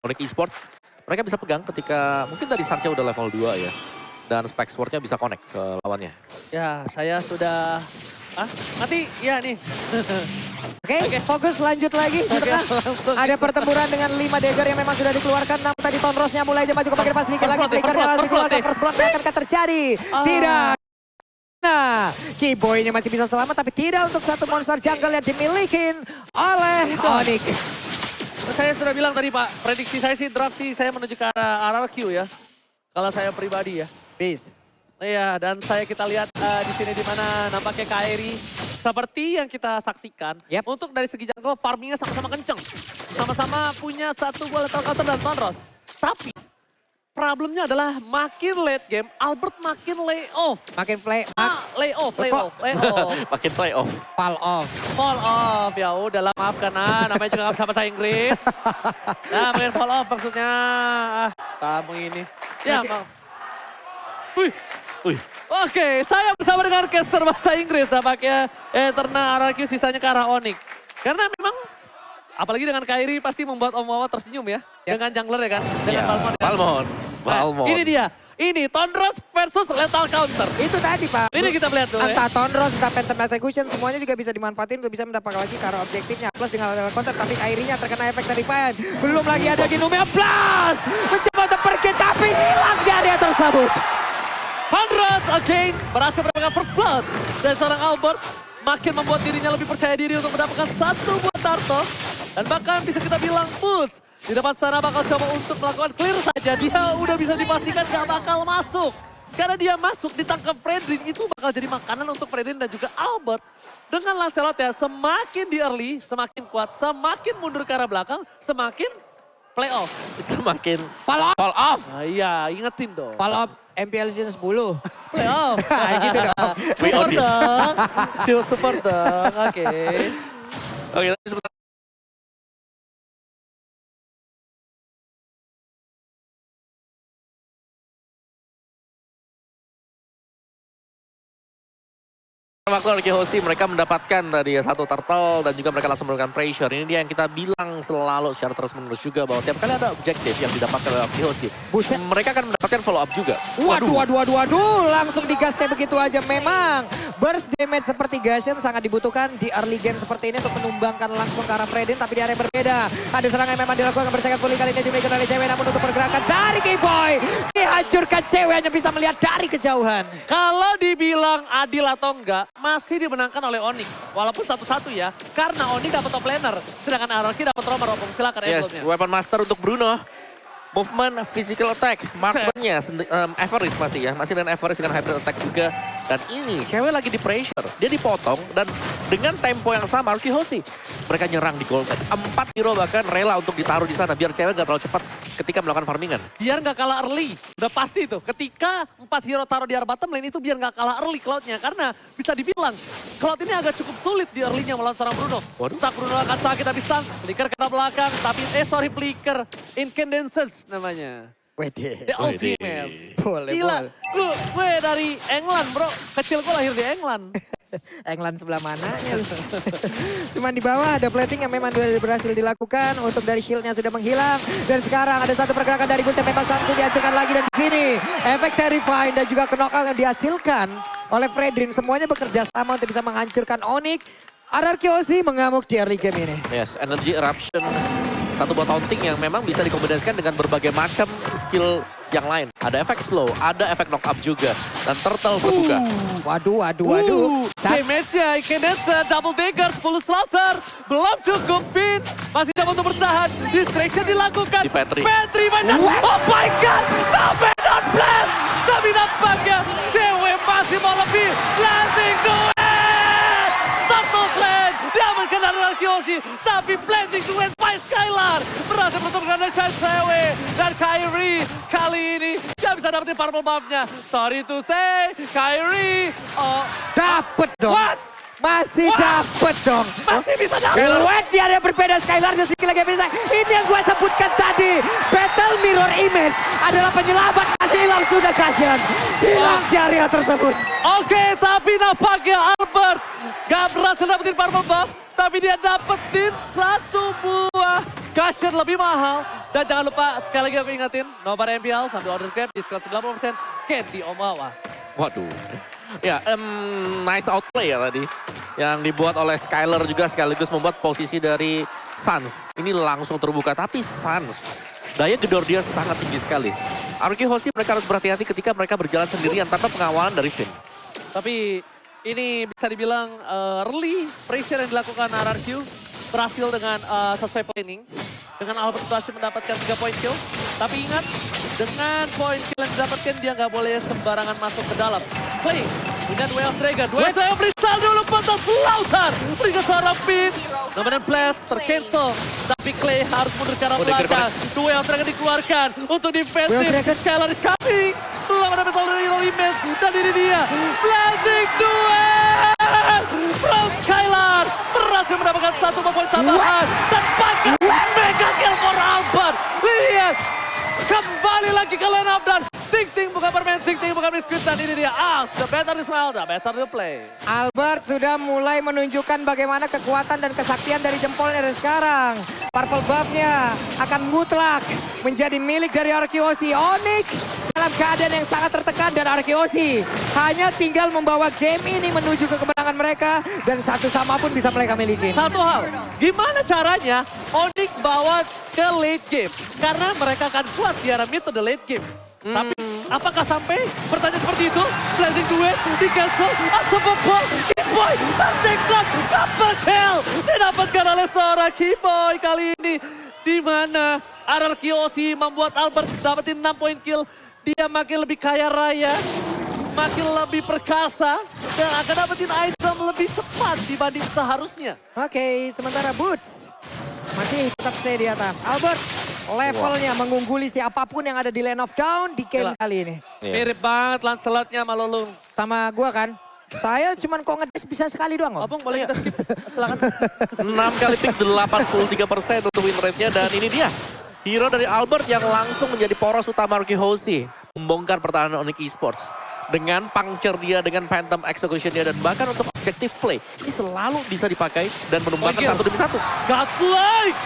Onyx Esports, mereka bisa pegang ketika mungkin dari Sarcha udah level 2 ya. Dan Spike Sportnya bisa connect ke lawannya. Ya, saya sudah... mati? Ya nih. Oke, fokus lanjut lagi. Ada pertempuran dengan 5 dagger yang memang sudah dikeluarkan. Namun tadi Tonrosnya mulai aja maju ke bagian pas sedikit lagi. Flickernya harus dikeluarkan. First blood akan terjadi. Tidak. Nah, Keyboy-nya masih bisa selamat. Tapi tidak untuk satu monster jungle yang dimiliki oleh Onyx. Saya sudah bilang tadi Pak, prediksi saya sih draft sih saya menuju ke arah RRQ ya. Kalau saya pribadi ya. Peace. Iya, dan kita lihat di sini di mana nampaknya Kairi seperti yang kita saksikan. Untuk dari segi jungle farmingnya sama-sama kenceng. Sama-sama punya satu buah lethal counter dan Tonros. Tapi problemnya adalah makin late game, Albert makin lay off. Makin lay off. Makin play off. Fall off. Ya udah lah maafkan namanya juga sama bahasa Inggris. Nah, makin fall off maksudnya. Kamu ini. Ya, mau. Wih. Oke, saya bersama dengan caster bahasa Inggris nampaknya Eterna RRQ sisanya ke arah Onyx. Karena memang apalagi dengan Kairi pasti membuat Om Wawa tersenyum ya. Dengan jungler ya kan, dengan Balmond. Balmond. Ini dia, ini Tonros versus Lethal Counter. Itu tadi Pak. Ini kita lihat dulu ya. Entah Tonros, entah Phantom Execution, semuanya juga bisa dimanfaatin untuk bisa mendapatkan lagi ke arah objektifnya. Plus dengan Lethal Counter, tapi Kairinya terkena efek dari Defiant. Belum lagi ada Ginumia Blast. Mencoba untuk pergi, tapi hilang dia tersebut. Tonros again berhasil mendapatkan first blood. Dan seorang Albert makin membuat dirinya lebih percaya diri untuk mendapatkan satu buah turtle. Dan bahkan bisa kita bilang push. Di depan sana bakal coba untuk melakukan clear saja. Dia udah bisa dipastikan gak bakal masuk. Karena dia masuk ditangkap Fredrin itu bakal jadi makanan untuk Fredrin dan juga Albert. Dengan Lancelot ya semakin di early, semakin kuat, semakin mundur ke arah belakang, semakin playoff. Semakin Fall off. Nah, iya, ingetin dong. Fall off MPL season 10. Playoff. Gitu dong. Support dong. Still support dong, oke. Oke, tapi sebentar. Waktu RRQ Host Team mereka mendapatkan tadi ya satu turtle dan juga mereka langsung melakukan pressure. Ini dia yang kita bilang selalu secara terus menerus juga bahwa tiap kali ada objektif yang didapatkan oleh RRQ Host Team, mereka akan mendapatkan follow up juga. Waduh, langsung digas kayak begitu aja. Memang burst damage seperti Gashen sangat dibutuhkan di early game seperti ini untuk menumbangkan langsung ke arah Fredin. Tapi di area yang berbeda, ada serangan yang memang dilakukan bersaing fully kali ini dimiliki oleh cewek. Namun untuk pergerakan dari Keyboy, dihancurkan cewek hanya bisa melihat dari kejauhan. Kalau dibilang adil atau enggak, masih dimenangkan oleh Onyx. Walaupun satu-satu ya. Karena Onyx dapat top laner. Sedangkan RRQ dapat roamer. Silakan Yes, weapon master untuk Bruno. Movement, physical attack, marksman-nya Everest masih ya. Masih dengan Everest dengan hybrid attack juga. Dan ini cewek lagi di pressure. Dia dipotong dan dengan tempo yang sama RRQ Host Team, mereka nyerang di gold match. 4 hero bahkan rela untuk ditaruh di sana biar cewek gak terlalu cepat ketika melakukan farmingan. Biar gak kalah early. Udah pasti itu. Ketika 4 hero taruh di area bottom lane itu biar gak kalah early Cloud-nya. Karena bisa dibilang Cloud ini agak cukup sulit di early-nya melawan seorang Bruno. Stuck Bruno akan sakit tapi stun. Flicker kena belakang. Tapi Flicker. Incandescence namanya. Wede. The ultimate. Boleh. Gue dari England bro. Kecil gue lahir di England. England sebelah mana? Cuman di bawah ada plating yang memang sudah berhasil dilakukan. Untuk dari shieldnya sudah menghilang. Dan sekarang ada satu pergerakan dari Gus yang memang langsung dihancurkan lagi. Dan di sini efek terrifying dan juga knockout yang dihasilkan oleh Fredrin. Semuanya bekerja sama untuk bisa menghancurkan Onyx. RRQ Host Team mengamuk di early game ini. Yes, energy eruption. Satu buat taunting yang memang bisa dikombinasikan dengan berbagai macam skill yang lain. Ada efek slow, ada efek knock up juga. Dan turtle berbuka. Waduh. Damage-nya Incandescence, double dagger, full slaughter. Belum cukup pin. Masih coba untuk bertahan. Distraction dilakukan. Di Petri. Petri banyak. Oh my god. Sampai not blast. Tapi nampaknya cewek masih mau lebih. Landing to it. Satu plan. Dia mengenal Kyoshi. Tapi planting to it by Skylar. Berhasil bertemu dengan cewek. Dan Kairi kali ini dia bisa dapetin purple buff-nya. Sorry to say, Kairi. Dapet dong. What? Masih dapet dong. Masih bisa dapet. What? Dia ada berbeda Skylar sedikit lagi bisa. Ini yang gue sebutkan tadi. Battle Mirror Image adalah penyelamat. Hilang sudah Gashen. Hilang di area tersebut. Oke, tapi nampaknya Albert gak berhasil dapetin purple buff. Tapi dia dapetin satu buah cushion lebih mahal. Dan jangan lupa, sekali lagi aku ingetin, nobar MPL sambil order grab, diskon 90%, scan di Omawa. Waduh. Ya, nice outplay ya tadi. Yang dibuat oleh Skyler juga sekaligus membuat posisi dari Suns. Ini langsung terbuka, tapi Suns, daya gedor dia sangat tinggi sekali. RQ Hoshi mereka harus berhati-hati ketika mereka berjalan sendirian tanpa pengawalan dari Finn. Tapi ini bisa dibilang early pressure yang dilakukan RRQ berhasil dengan sesuai planning. Dengan Albert berhasil mendapatkan 3 poin kill. Tapi ingat, dengan poin kill yang didapatkan dia nggak boleh sembarangan masuk ke dalam. Clay, dengan Way of Dragon. Way of Dragon berisal dulu pantas Lautan. Berikan seorang pin. Nomor blast tercancel. Tapi Clay harus mundur ke arah belakang. Way of Dragon dikeluarkan untuk defensif. Skylar is coming. Belum ada metal dari Limes. Dan ini dia. Blazing duel. From Skylar. Berhasil mendapatkan 1 poin tambahan. Dan pakai mega kill for Albert. Lihat. Kembali lagi ke line up dan Ting-Ting bukan bermain, Ting-Ting bukan biskuit. Dan ini dia, the better is well, the better the play. Albert sudah mulai menunjukkan bagaimana kekuatan dan kesaktian dari jempolnya dan sekarang. Purple buff-nya akan mutlak menjadi milik dari RQOC. Onyx dalam keadaan yang sangat tertekan dan RQOC hanya tinggal membawa game ini menuju ke kemenangan mereka. Dan satu sama pun bisa mereka miliki. Satu hal, gimana caranya Onyx bawa ke late game? Karena mereka akan kuat di arah mid to the late game. Tapi apakah sampai pertanyaan seperti itu? Blazing duet di cancel. Unstoppable. Keyboy terdekat. Double kill. Didapatkan oleh seorang Keyboy kali ini. Di mana RRQOC membuat Albert dapetin 6 poin kill. Dia makin lebih kaya raya. Makin lebih perkasa. Dan akan dapetin item lebih cepat dibanding seharusnya. Oke, sementara Boots masih tetap stay di atas. Albert levelnya mengungguli siapapun yang ada di lane of down di game kali ini. Mirip banget Lancelotnya sama Lolong. Sama gua kan. Saya cuman kok ngedes bisa sekali doang. Opung boleh kita skip? Silakan. 6 kali pick 83% untuk win rate-nya. Dan ini dia, hero dari Albert yang langsung menjadi poros utama RQ Hoshi. Membongkar pertahanan Onyx Esports. Dengan puncture dia, dengan phantom execution dia, dan bahkan untuk objective play. Ini selalu bisa dipakai dan menumbangkan satu demi satu. Godlike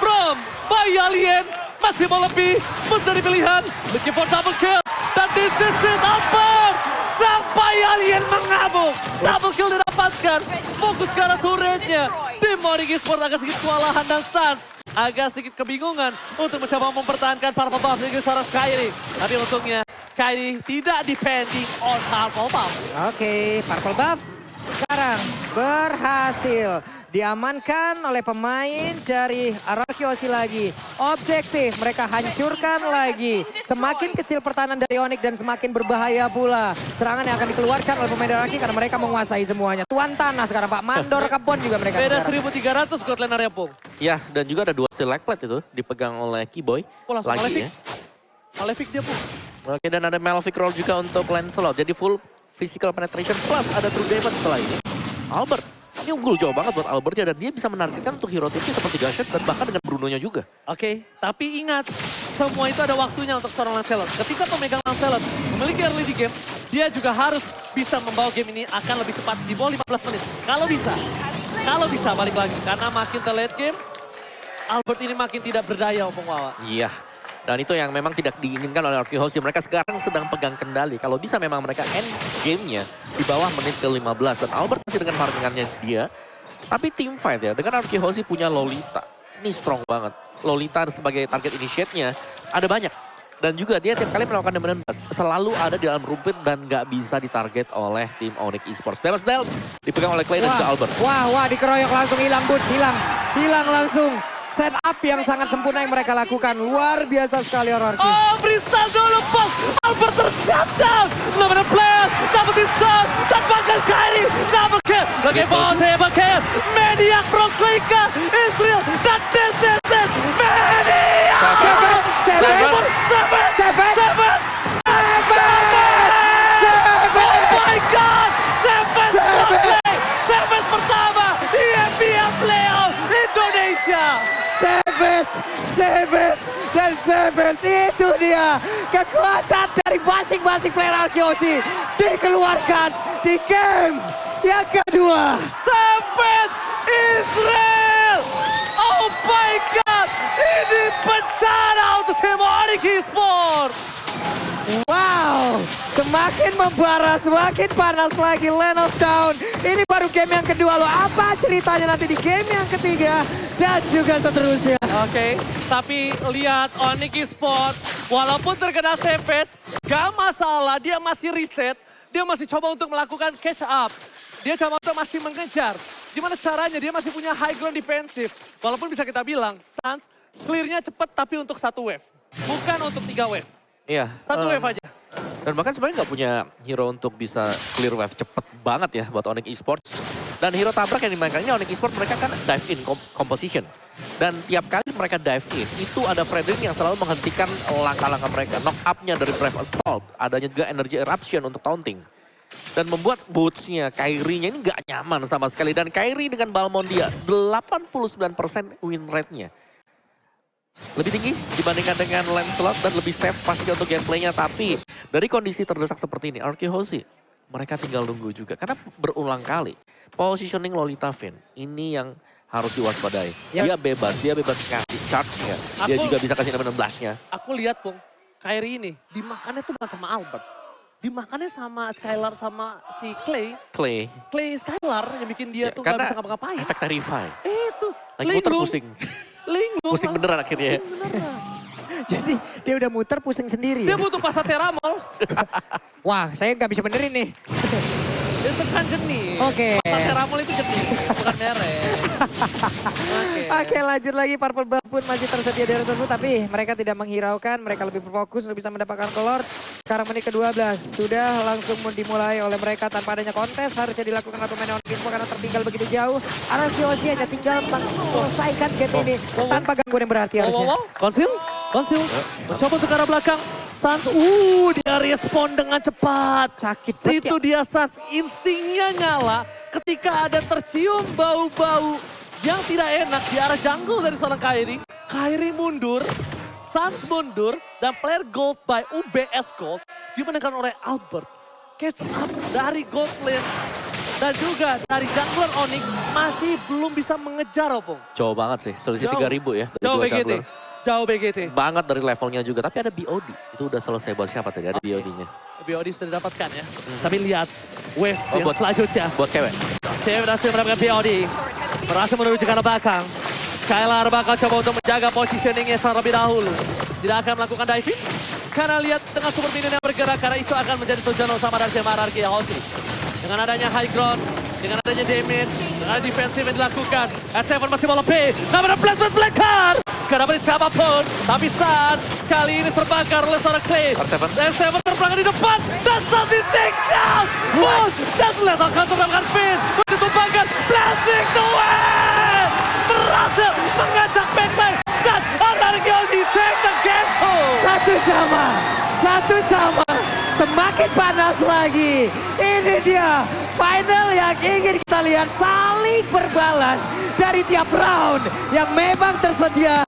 from Bay Alien. Masih mau lebih, menjadi pilihan. Looking for double kill. Dan this is it, Albert. Sampai Alien mengamuk. Double kill didapatkan. Fokus ke arah turretnya. Tim Onyx Esports agak sedikit kewalahan dan Suns agak sedikit kebingungan untuk mencoba mempertahankan Purple Buff dengan seorang Kairi. Tapi untungnya Kairi tidak depending on Purple Buff. Oke, Purple Buff sekarang berhasil diamankan oleh pemain dari RRQOC lagi. Objektif mereka hancurkan lagi. Semakin kecil pertahanan dari Onyx dan semakin berbahaya pula serangan yang akan dikeluarkan oleh pemain RRQ karena mereka menguasai semuanya. Tuan tanah sekarang Pak Mandor Kebon juga mereka. Beda sekarang. 1.300 God Laner ya, Pung. Ya, dan juga ada 2 steel leg plate itu dipegang oleh Keyboy. Oh, langsung lagi Malefic. ya. Malefic dia, Pung. Oke, dan ada Malefic roll juga untuk Lancelot. Jadi full physical penetration plus ada true damage setelah ini. Albert, ini unggul jauh banget buat Albertnya dan dia bisa menargetkan untuk hero tipnya seperti Gashet dan bahkan dengan Brunonya juga. Oke, tapi ingat, semua itu ada waktunya untuk seorang Lancelot. Ketika pemegang Lancelot memiliki early di game, dia juga harus bisa membawa game ini akan lebih cepat di bawah 15 menit. Kalau bisa balik lagi. Karena makin ke late game, Albert ini makin tidak berdaya, Opung Wawa. Iya, dan itu yang memang tidak diinginkan oleh RQ Hoshi. Mereka sekarang sedang pegang kendali. Kalau bisa memang mereka end game-nya di bawah menit ke-15. Dan Albert masih dengan markingannya dia. Tapi team fight ya, dengan RQ Hoshi punya Lolita. Ini strong banget. Lolita sebagai target initiate-nya ada banyak. Dan juga dia tiap kali melakukan dominant blast selalu ada di dalam rumput dan nggak bisa ditarget oleh tim Onyx Esports. Demas Del dipegang oleh Clay dan juga Albert. Wah, dikeroyok langsung hilang Boots, hilang langsung. Setup yang sangat sempurna yang mereka lakukan. Luar biasa sekali RRQ. Oh, Brisa dulu, Pong. Albert ter-shutdown. Nomor blast, dapetin shot. Dan bahkan Kairi, double kill. Lagi bawah table kill. Maniac from Klika, Israel. Dan this is it. Maniac. Seven. Oh my God. Seven pertama di NBA Playoff Indonesia. Savage, itu dia kekuatan dari masing-masing player RQOC dikeluarkan di game yang kedua. Savage Israel! Oh my God! Ini bencana untuk tim Onyx Esports! Wow, semakin membara, semakin panas lagi Land of Dawn. Ini baru game yang kedua loh. Apa ceritanya nanti di game yang ketiga dan juga seterusnya. Oke, tapi lihat Onyx Esports, walaupun terkena savage, gak masalah, dia masih reset, dia masih coba untuk melakukan catch up. Dia coba untuk masih mengejar. Gimana caranya? Dia masih punya high ground defensif. Walaupun bisa kita bilang, Suns clear-nya cepat tapi untuk 1 wave. Bukan untuk 3 wave. Iya. 1 wave aja. Dan bahkan sebenarnya nggak punya hero untuk bisa clear wave cepet banget ya buat Onyx Esports. Dan hero tabrak yang dimainkannya Onyx Esports mereka kan dive in composition. Dan tiap kali mereka dive in, itu ada Fredrin yang selalu menghentikan langkah-langkah mereka. Knock up-nya dari Brave Assault, adanya juga energy eruption untuk taunting. Dan membuat boots-nya, Kyrie-nya ini nggak nyaman sama sekali. Dan Kyrie dengan Balmond dia, 89% win rate-nya. Lebih tinggi dibandingkan dengan Lancelot dan lebih safe pastinya untuk gameplaynya. Tapi dari kondisi terdesak seperti ini, Arkehosi mereka tinggal nunggu juga. Karena berulang kali positioning Lolita Vayne ini yang harus diwaspadai. Dia bebas ngasih charge-nya. Dia juga bisa kasih nomor 16-nya. Aku lihat Pung, Kyrie ini dimakannya tuh bukan sama Albert. Dimakannya sama Skylar sama si Clay. Clay Skylar yang bikin dia tuh gak bisa ngapa-ngapain. Efek Terrify. Itu. Lagi muter pusing. Linglung. Pusing beneran akhirnya. Jadi dia udah muter pusing sendiri. Dia Ya? butuh pasta teramol. Wah, saya nggak bisa benerin nih. Itu kan jenis. Oke. Pasta teramol itu jenis, bukan merek. Oke, lanjut lagi. Purple Buff pun masih tersedia di tersebut, tapi mereka tidak menghiraukan. Mereka lebih berfokus untuk bisa mendapatkan kolor. Sekarang menit ke-12 sudah langsung dimulai oleh mereka tanpa adanya kontes. Harusnya dilakukan oleh pemain Onyx Esports karena tertinggal begitu jauh. Arkehosi hanya tinggal selesaikan game ini tanpa gangguan yang berarti harusnya. Konsil. Mencoba ke arah belakang. Suns, dia respon dengan cepat. Sakit banget Itu dia Suns, instingnya nyala ketika ada tercium bau-bau yang tidak enak di arah jungle dari seorang Kyrie. Kyrie mundur, Suns mundur, dan player gold by UBS Gold dimenangkan oleh Albert. Catch up dari gold lane dan juga dari jungler Onyx masih belum bisa mengejar Opung. Jauh banget sih, selisih 3.000 ya. Dari Jauh dua BGT. jungler. Jauh BGT. Banget dari levelnya juga, tapi ada BOD. Itu udah selesai buat siapa tadi, ada BOD-nya. BOD sudah didapatkan ya. Tapi lihat wave yang buat- selanjutnya. Buat cewek. Cewek berhasil mendapatkan BOD. Berhasil menuju ke arah belakang. Skylar bakal coba untuk menjaga positioningnya terlebih dahulu. Tidak akan melakukan diving. Karena lihat tengah super minion yang bergerak. Karena itu akan menjadi tujuan utama dari tim Arkehosi. Dengan adanya high ground. Dengan adanya damage. Dengan defensif yang dilakukan. R7 masih mau lebih. Namun ada Blast Black Card. Gak dapat siapapun. Tapi Sun kali ini terbakar oleh seorang Clay. R7 terbakar di depan. Dan Sun ditinggal. Wow. Dan lihat akan terbakar Finn. Ditumpahkan. Blasting to win. Berhasil mengajak backline. Dan Arkehosi take the game home. Satu sama. Semakin panas lagi. Ini dia final yang ingin kita lihat saling berbalas dari tiap round yang memang tersedia